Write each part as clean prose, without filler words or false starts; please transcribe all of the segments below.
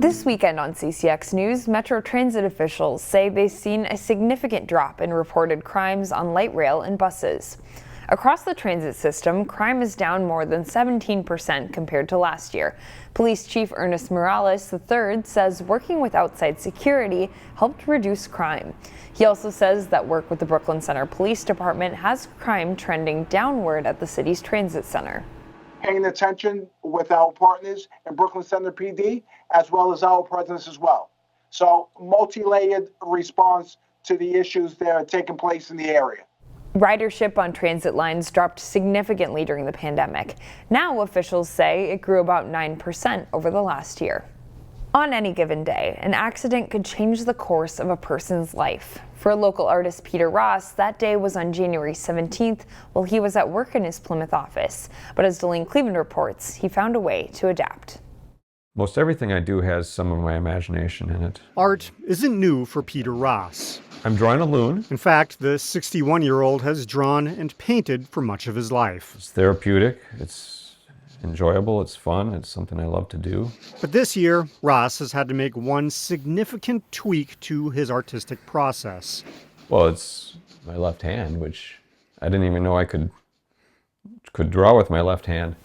This weekend on CCX News, Metro Transit officials say they've seen a significant drop in reported crimes on light rail and buses. Across the transit system, crime is down more than 17% compared to last year. Police Chief Ernest Morales III says working with outside security helped reduce crime. He also says that work with the Brooklyn Center Police Department has crime trending downward at the city's transit center. Paying attention with our partners in Brooklyn Center PD, as well as our presence as well. So multi-layered response to the issues that are taking place in the area. Ridership on transit lines dropped significantly during the pandemic. Now officials say it grew about 9% over the last year. On any given day, an accident could change the course of a person's life. For local artist Peter Ross, that day was on January 17th while he was at work in his Plymouth office. But as Delane Cleveland reports, he found a way to adapt. Most everything I do has some of my imagination in it. Art isn't new for Peter Ross. I'm drawing a loon. In fact, the 61-year-old has drawn and painted for much of his life. It's therapeutic, it's enjoyable, it's fun, it's something I love to do. But this year, Ross has had to make one significant tweak to his artistic process. Well, it's my left hand, which I didn't even know I could draw with my left hand.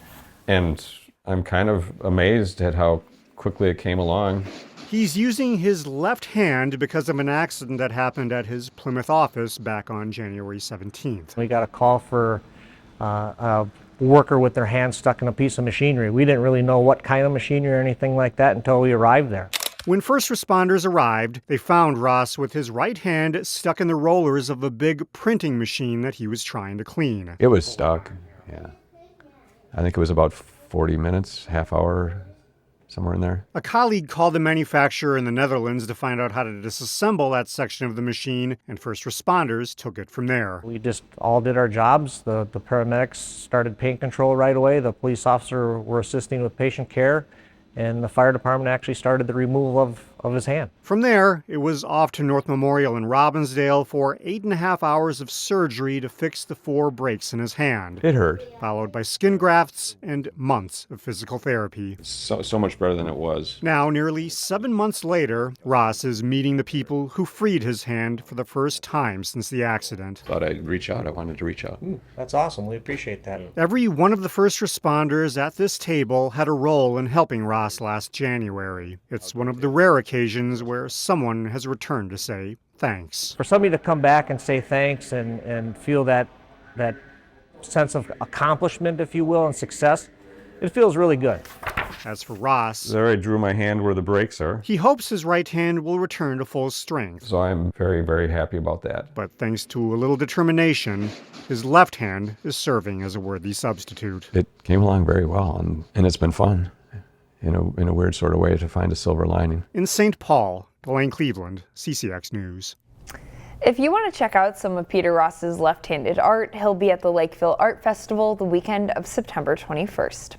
And I'm kind of amazed at how quickly it came along. He's using his left hand because of an accident that happened at his Plymouth office back on January 17th. We got a call for a worker with their hand stuck in a piece of machinery. We didn't really know what kind of machinery or anything like that until we arrived there. When first responders arrived, they found Ross with his right hand stuck in the rollers of a big printing machine that he was trying to clean. It was stuck, yeah. I think it was about 40 minutes, half hour, somewhere in there. A colleague called the manufacturer in the Netherlands to find out how to disassemble that section of the machine, and first responders took it from there. We just all did our jobs. The paramedics started pain control right away. The police officer were assisting with patient care, and the fire department actually started the removal of his hand. From there, it was off to North Memorial in Robbinsdale for 8.5 hours of surgery to fix the 4 breaks in his hand. It hurt. Followed by skin grafts and months of physical therapy. So much better than it was. Now, nearly 7 months later, Ross is meeting the people who freed his hand for the first time since the accident. Thought I'd reach out. I wanted to reach out. That's awesome. We appreciate that. Every one of the first responders at this table had a role in helping Ross last January. It's one of the rare occasions where someone has returned to say thanks. For somebody to come back and say thanks and feel that sense of accomplishment, if you will, and success, it feels really good. As for Ross, There I drew my hand where the brakes are. he hopes his right hand will return to full strength. So I'm very, very happy about that. But thanks to a little determination, his left hand is serving as a worthy substitute. It came along very well, and it's been fun. In a weird sort of way to find a silver lining. In St. Paul, Delane Cleveland, CCX News. If you want to check out some of Peter Ross's left-handed art, he'll be at the Lakeville Art Festival the weekend of September 21st.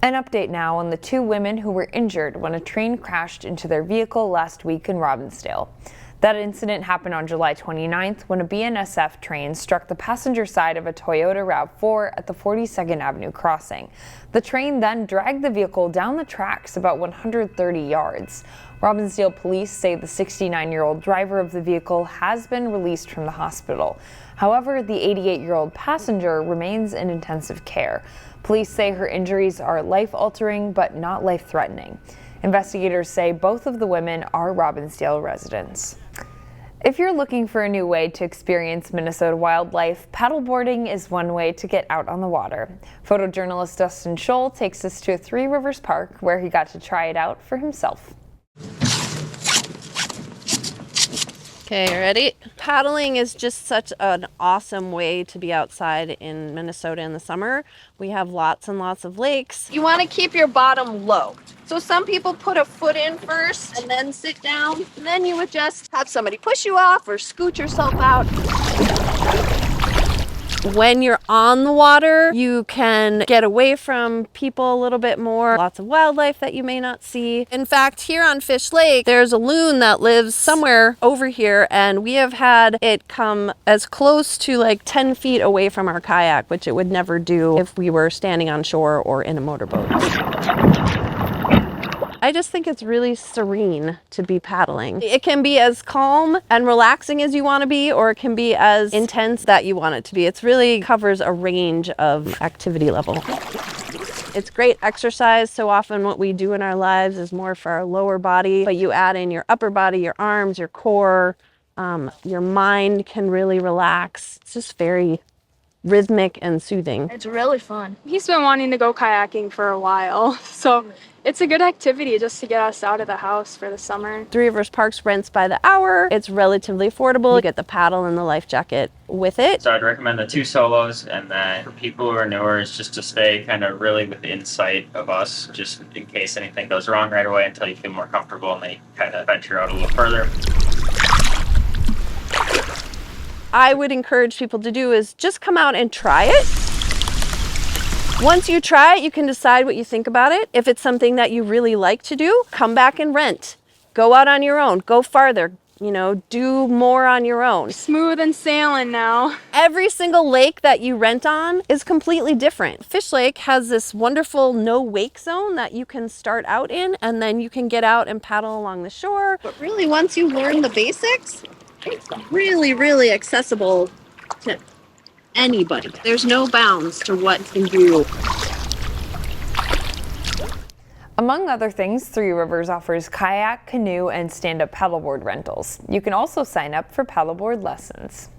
An update now on the 2 women who were injured when a train crashed into their vehicle last week in Robbinsdale. That incident happened on July 29th when a BNSF train struck the passenger side of a Toyota RAV4 at the 42nd Avenue crossing. The train then dragged the vehicle down the tracks about 130 yards. Robbinsdale police say the 69-year-old driver of the vehicle has been released from the hospital. However, the 88-year-old passenger remains in intensive care. Police say her injuries are life-altering but not life-threatening. Investigators say both of the women are Robbinsdale residents. If you're looking for a new way to experience Minnesota wildlife, paddleboarding is one way to get out on the water. Photojournalist Dustin Scholl takes us to Three Rivers Park, where he got to try it out for himself. Okay, ready? Paddling is just such an awesome way to be outside in Minnesota in the summer. We have lots and lots of lakes. You want to keep your bottom low. So some people put a foot in first and then sit down. And then you would just have somebody push you off or scoot yourself out. When you're on the water, you can get away from people a little bit more. Lots of wildlife that you may not see. In fact, here on Fish Lake, there's a loon that lives somewhere over here, and we have had it come as close to like 10 feet away from our kayak, which it would never do if we were standing on shore or in a motorboat. I just think it's really serene to be paddling. It can be as calm and relaxing as you want to be, or it can be as intense that you want it to be. It really covers a range of activity level. It's great exercise. So often what we do in our lives is more for our lower body, but you add in your upper body, your arms, your core, your mind can really relax. It's just very rhythmic and soothing. It's really fun. He's been wanting to go kayaking for a while, so it's a good activity just to get us out of the house for the summer. Three Rivers Parks rents by the hour. It's relatively affordable. You get the paddle and the life jacket with it. So I'd recommend the 2 solos, and then for people who are newer, is just to stay kind of really within sight of us, just in case anything goes wrong right away until you feel more comfortable and then you kind of venture out a little further. I would encourage people to do is just come out and try it. Once you try it, you can decide what you think about it. If it's something that you really like to do, come back and rent. Go out on your own, go farther, do more on your own. Smooth and sailing now. Every single lake that you rent on is completely different. Fish Lake has this wonderful no wake zone that you can start out in, and then you can get out and paddle along the shore. But really, once you learn the basics, it's really, really accessible to anybody. There's no bounds to what you can do. Among other things, Three Rivers offers kayak, canoe, and stand-up paddleboard rentals. You can also sign up for paddleboard lessons.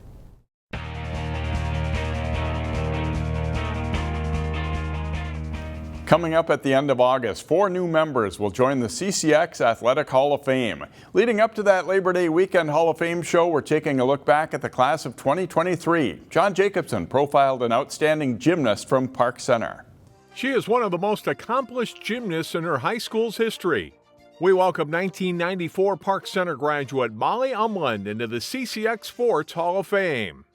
Coming up at the end of August, 4 new members will join the CCX Athletic Hall of Fame. Leading up to that Labor Day weekend Hall of Fame show, we're taking a look back at the class of 2023. John Jacobson profiled an outstanding gymnast from Park Center. She is one of the most accomplished gymnasts in her high school's history. We welcome 1994 Park Center graduate Molly Umland into the CCX Sports Hall of Fame.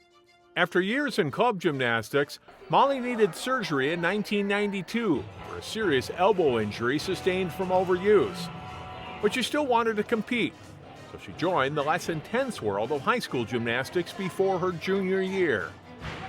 After years in club gymnastics, Molly needed surgery in 1992 for a serious elbow injury sustained from overuse. But she still wanted to compete, so she joined the less intense world of high school gymnastics before her junior year.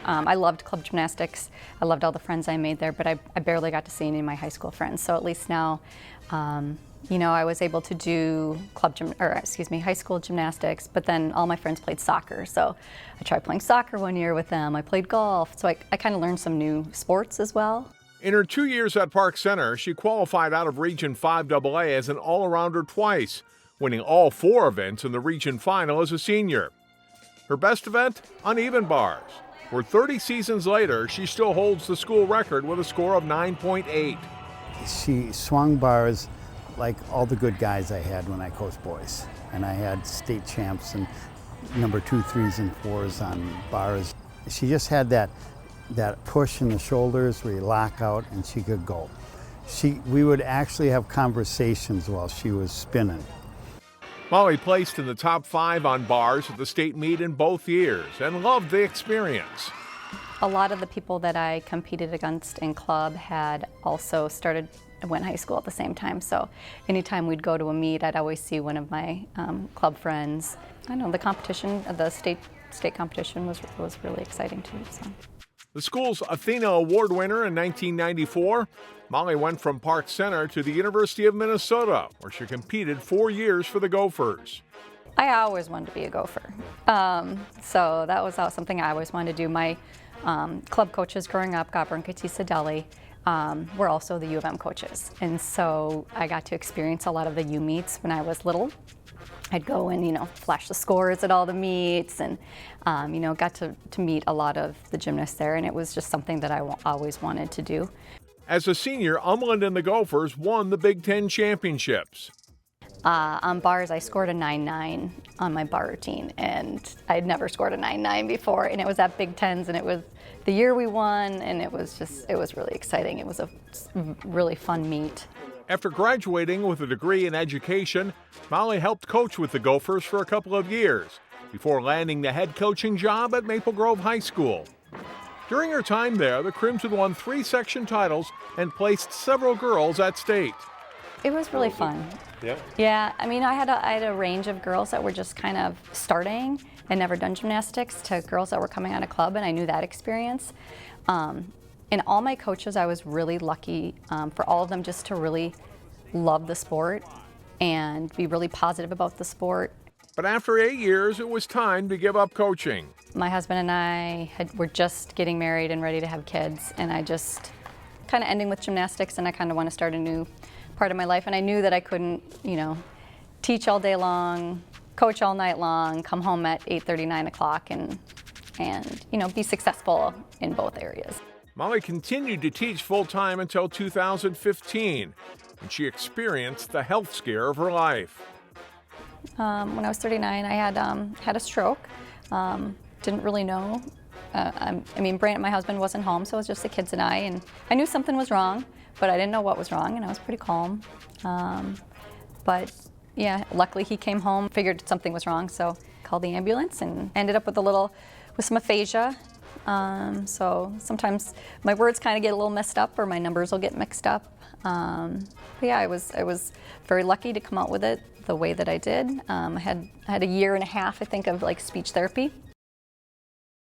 I loved club gymnastics. I loved all the friends I made there, but I barely got to see any of my high school friends. So at least now, I was able to do high school gymnastics, but then all my friends played soccer. So I tried playing soccer one year with them. I played golf. So I kind of learned some new sports as well. In her 2 years at Park Center, she qualified out of Region 5AA as an all-arounder twice, winning all 4 events in the region final as a senior. Her best event, uneven bars, where 30 seasons later, she still holds the school record with a score of 9.8. She swung bars like all the good guys I had when I coached boys. And I had state champs and number 2, 3s, and 4s on bars. She just had that push in the shoulders where you lock out and she could go. We would actually have conversations while she was spinning. Molly placed in the top 5 on bars at the state meet in both years and loved the experience. A lot of the people that I competed against in club had also went high school at the same time. So anytime we'd go to a meet, I'd always see one of my club friends. I know the competition, the state competition was really exciting too. So. The school's Athena Award winner in 1994, Molly went from Park Center to the University of Minnesota, where she competed 4 years for the Gophers. I always wanted to be a Gopher. So that was something I always wanted to do. My club coaches growing up, Gabor and Katisa Deli, were also the U of M coaches. And so I got to experience a lot of the U meets when I was little. I'd go and, flash the scores at all the meets and, got to meet a lot of the gymnasts there. And it was just something that I always wanted to do. As a senior, Umland and the Gophers won the Big Ten championships. On bars, I scored a 9.9 on my bar routine, and I'd never scored a 9.9 before, and it was at Big Tens, and it was the year we won, and it was really exciting. It was a really fun meet. After graduating with a degree in education, Molly helped coach with the Gophers for a couple of years before landing the head coaching job at Maple Grove High School. During her time there, the Crimson won 3 section titles and placed several girls at state. It was really fun. Yeah. I mean, I had a range of girls that were just kind of starting and never done gymnastics to girls that were coming out of club, and I knew that experience. And all my coaches, I was really lucky for all of them just to really love the sport and be really positive about the sport. But after 8 years, it was time to give up coaching. My husband and I were just getting married and ready to have kids, and I just kind of ending with gymnastics, and I kind of want to start a new part of my life. And I knew that I couldn't, teach all day long, coach all night long, come home at 8:30, 9 o'clock, and be successful in both areas. Molly continued to teach full-time until 2015, when she experienced the health scare of her life. When I was 39, I had a stroke. Didn't really know. Brant, my husband, wasn't home, so it was just the kids and I knew something was wrong, but I didn't know what was wrong, and I was pretty calm. But yeah, luckily he came home, figured something was wrong, so called the ambulance and ended up with some aphasia. So sometimes my words kind of get a little messed up, or my numbers will get mixed up. But yeah, I was very lucky to come out with it the way that I did. I had a year and a half, I think, of speech therapy.